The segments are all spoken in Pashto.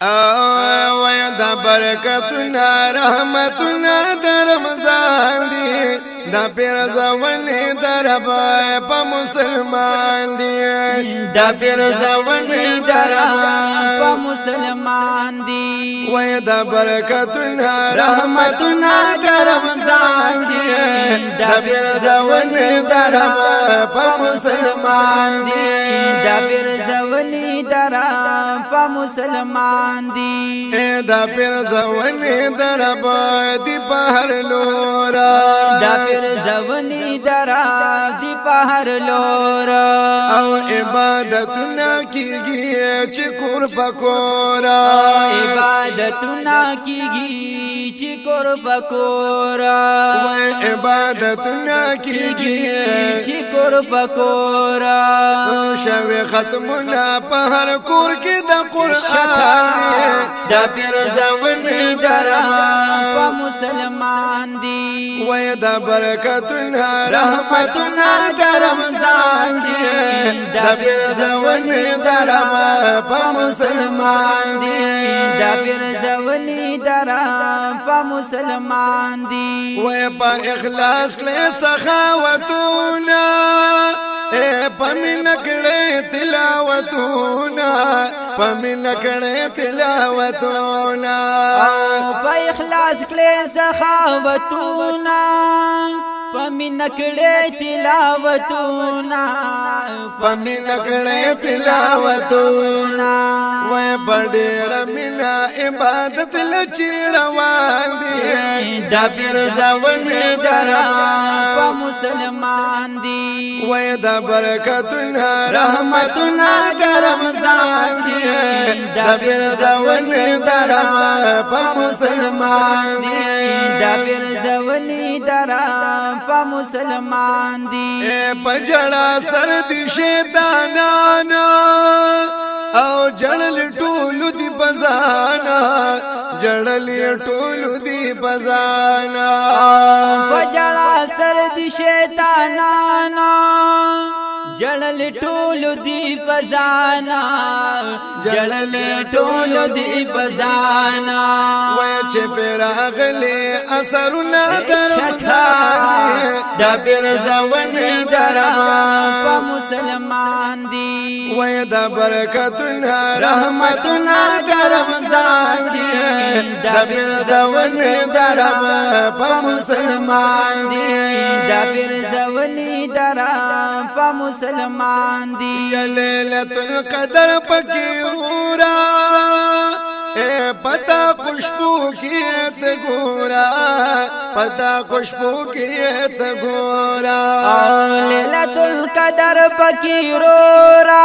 وای دا برکتنا رحمتنا در رمضان دی دا پیر زوال درب په مسلمان دی دا پیر زوال درب په مسلمان دی وای دا برکتنا رحمتنا در رمضان دی دا پیر زوال درب په مسلمان دی دا پیر زوال درب په مسلمان دی دا پیر زوال درب دی بهر لورا دا پیر زونی درا دی پهر لور او عبادتنا کیږي چې کور پکورا عبادتنا کیږي چې کور پکورا و عبادتنا کیږي چې کور پکورا شوي ختمنا په هر کور کې د قران دا پیر زونی درا په مسلمان دی و دا برکتنا رحمتنا در رمضان دی دا پیر زونی درا په مسلمان دی دا پیر زونی درا په مسلمان دی و په اخلاص کړه سخاوتونه پمن کړه تلاوتونه پمن کړه تلاوتونه په اخلاص کړه سخاوتونه پمن کړه تلاوتونه پمن کړه تلاوتونه و بډېر مینا عبادت لچ روان دي دا پیر زون درا په مسلمان دی و دا برکتنا رحمتنا در رمضان دی دا پیر زون درا په مسلمان دی دا پیر زونی درا په مسلمان دی پجړه سر دی شیطانانا او جړل ټول دی بزانا جړل ټول دی بزانا پجړه سر دی شیطانانا جړل ټول دی بزانا جړل ټول دی بزانا و چې پراغله اثرنا درمزان دا پیر زون درا په مسلمان دی و دا برکتنا رحمتنا در رمضان دی دا پیر زون درا په مسلمان دی دا پیر زونی درا په مسلمان دی یا لیلۃ القدر پکې ورا پتا خوشبو کیت گورا پتا خوشبو کیت گورا لیلۃ القدر پکی رورا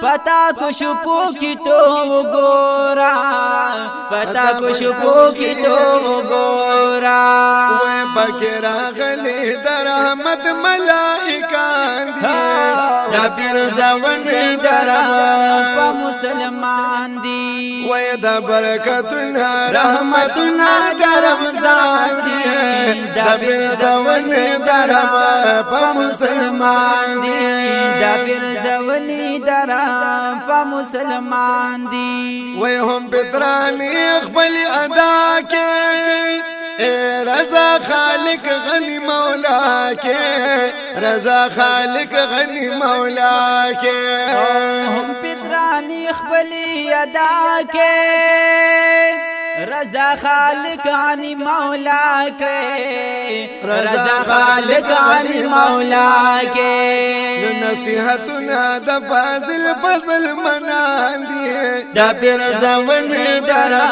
پتا خوشبو کی تو گورا پتا خوشبو کی تو گورا و بکر غلی در رحمت ملائکان دی دا پیر زون درا په مسلمان دی و دا برکتنا رحمتنا در رمضان دی دا پیر زون درا په مسلمان دی دا پیر زونی درا په مسلمان دی و هم پترانی خپل ادا کې رضا خالق غنی مولا کے رضا خالق غنی مولا کے هم پترانی خپلی ادا کے رضا خالق عنی مولا کے رضا خالق عنی مولا کے نصیحتنا دا فاضل فضل منان دی دا پیر زون درا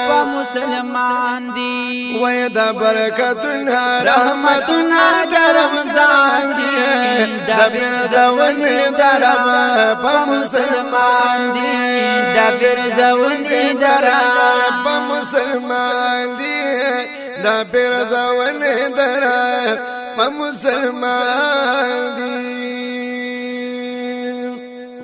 په مسلمان دی و دا برکتنا رحمتنا در رمضان دی دا پیر زون درا په مسلمان دی دا پیر زون درا په مسلمان دی دا پیر زون درا په مسلمان دی